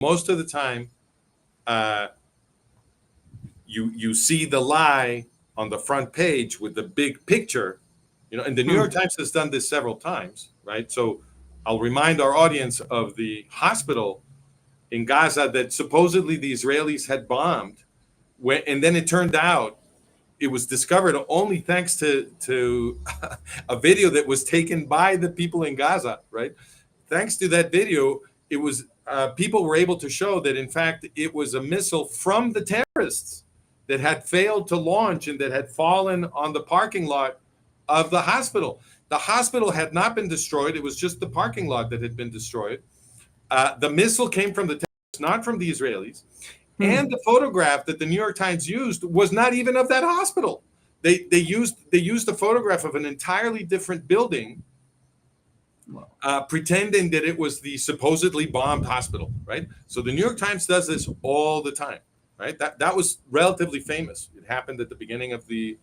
most of the time, uh, you see the lie on the front page with the big picture, and the New York Times has done this several times, right? So I'll remind our audience of the hospital in Gaza that supposedly the Israelis had bombed, and then it turned out it was discovered only thanks to a video that was taken by the people in Gaza, right? Thanks to that video, it was people were able to show that in fact it was a missile from the terrorists that had failed to launch and that had fallen on the parking lot of the hospital. The hospital had not been destroyed; it was just the parking lot that had been destroyed. The missile came from the terrorists, not from the Israelis. And the photograph that the New York Times used was not even of that hospital. They used a photograph of an entirely different building, pretending that it was the supposedly bombed hospital, right? So the New York Times does this all the time, right? That was relatively famous. It happened at the beginning of the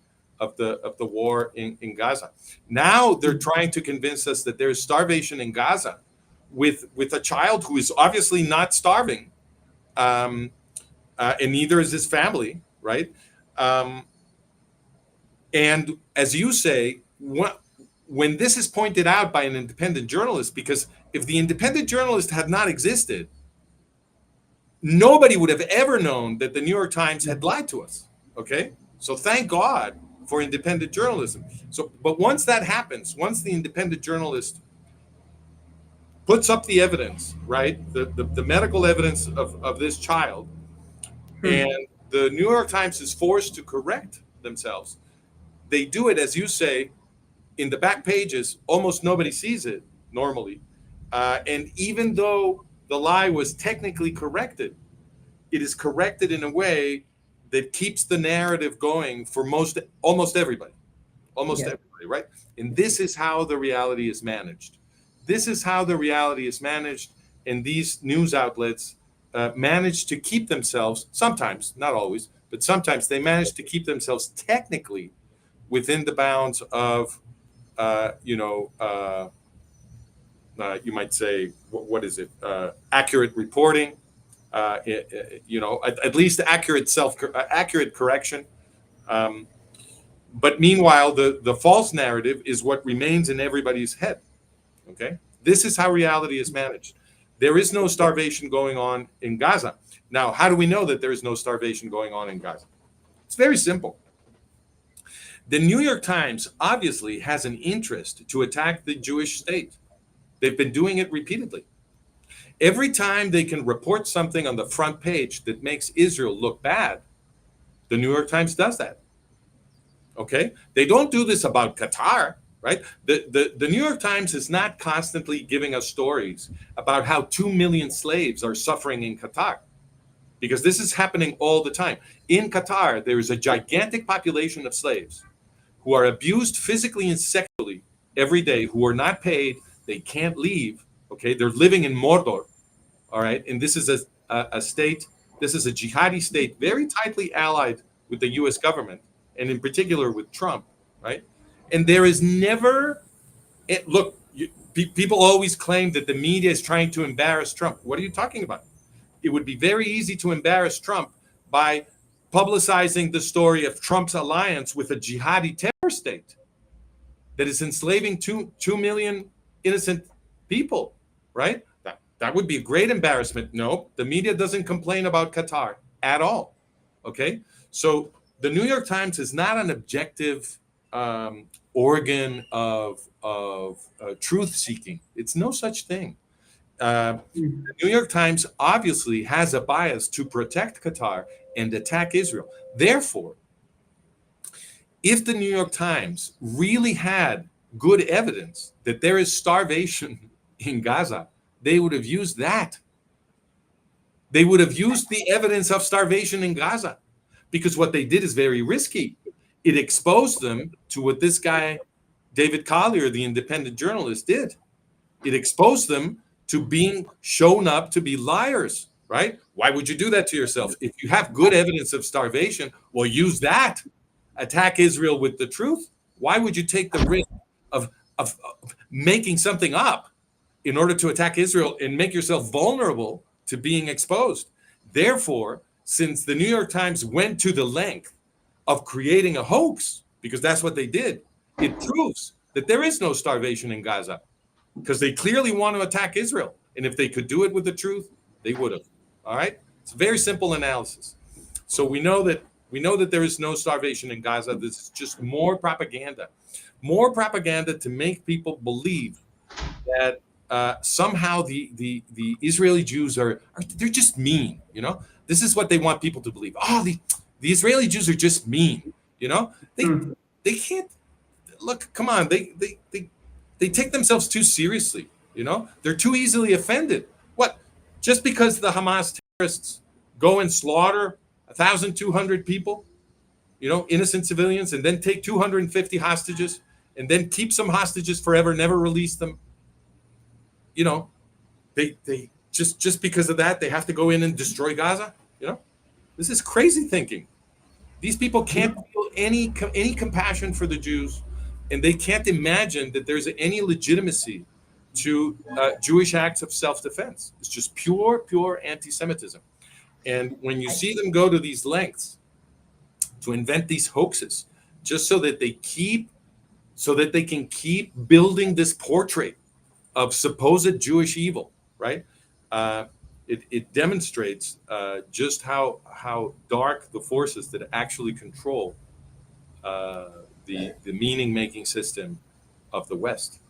war in Gaza. Now they're trying to convince us that there's starvation in Gaza, with a child who is obviously not starving. And neither is his family, right? And as you say, when this is pointed out by an independent journalist, because if the independent journalist had not existed, nobody would have ever known that the New York Times had lied to us, okay? So thank God for independent journalism. So, but once that happens, once the independent journalist puts up the evidence, right, the medical evidence of this child, and the New York Times is forced to correct themselves. They do it, as you say, in the back pages. Almost nobody sees it normally. And even though the lie was technically corrected, it is corrected in a way that keeps the narrative going for almost everybody. Everybody, right? And this is how the reality is managed. This is how the reality is managed. And these news outlets manage to keep themselves, sometimes, not always, but sometimes they manage to keep themselves technically within the bounds of, you might say, what is it? Accurate reporting, at least accurate correction. But meanwhile, the false narrative is what remains in everybody's head. Okay, this is how reality is managed. There is no starvation going on in Gaza. Now, how do we know that there is no starvation going on in Gaza? It's very simple. The New York Times obviously has an interest to attack the Jewish state. They've been doing it repeatedly. Every time they can report something on the front page that makes Israel look bad, the New York Times does that. Okay? They don't do this about Qatar. Right? The New York Times is not constantly giving us stories about how 2 million slaves are suffering in Qatar, because this is happening all the time. In Qatar, there is a gigantic population of slaves who are abused physically and sexually every day, who are not paid. They can't leave. Okay, they're living in Mordor. All right, and this is a state. This is a jihadi state, very tightly allied with the U.S. government, and in particular with Trump. Right. And there is never, people always claim that the media is trying to embarrass Trump. What are you talking about? It would be very easy to embarrass Trump by publicizing the story of Trump's alliance with a jihadi terror state that is enslaving 2 million innocent people, right? That would be a great embarrassment. No, the media doesn't complain about Qatar at all, okay? So the New York Times is not an objective organ of truth seeking. It's no such thing. The New York Times obviously has a bias to protect Qatar and attack Israel. Therefore, if the New York Times really had good evidence that there is starvation in Gaza, they would have used that. They would have used the evidence of starvation in Gaza, because what they did is very risky. It exposed them to what this guy, David Collier, the independent journalist, did. It exposed them to being shown up to be liars, right? Why would you do that to yourself? If you have good evidence of starvation, well, use that. Attack Israel with the truth. Why would you take the risk of making something up in order to attack Israel and make yourself vulnerable to being exposed. Therefore, since the New York Times went to the length of creating a hoax, because that's what they did, it proves that there is no starvation in Gaza, because they clearly want to attack Israel. And if they could do it with the truth, they would have. All right? It's a very simple analysis. So we know that there is no starvation in Gaza. This is just more propaganda to make people believe that somehow the Israeli Jews are they're just mean. This is what they want people to believe. Oh, the Israeli Jews are just mean. They can't look. Come on, they take themselves too seriously. They're too easily offended. What? Just because the Hamas terrorists go and slaughter 1,200 people, innocent civilians, and then take 250 hostages, and then keep some hostages forever, never release them. They just because of that, they have to go in and destroy Gaza. This is crazy thinking. These people can't feel any compassion for the Jews, and they can't imagine that there's any legitimacy to Jewish acts of self-defense. It's just pure anti-Semitism. And when you see them go to these lengths to invent these hoaxes, just so that they can keep building this portrait of supposed Jewish evil, right? It demonstrates just how dark the forces that actually control the meaning-making system of the West.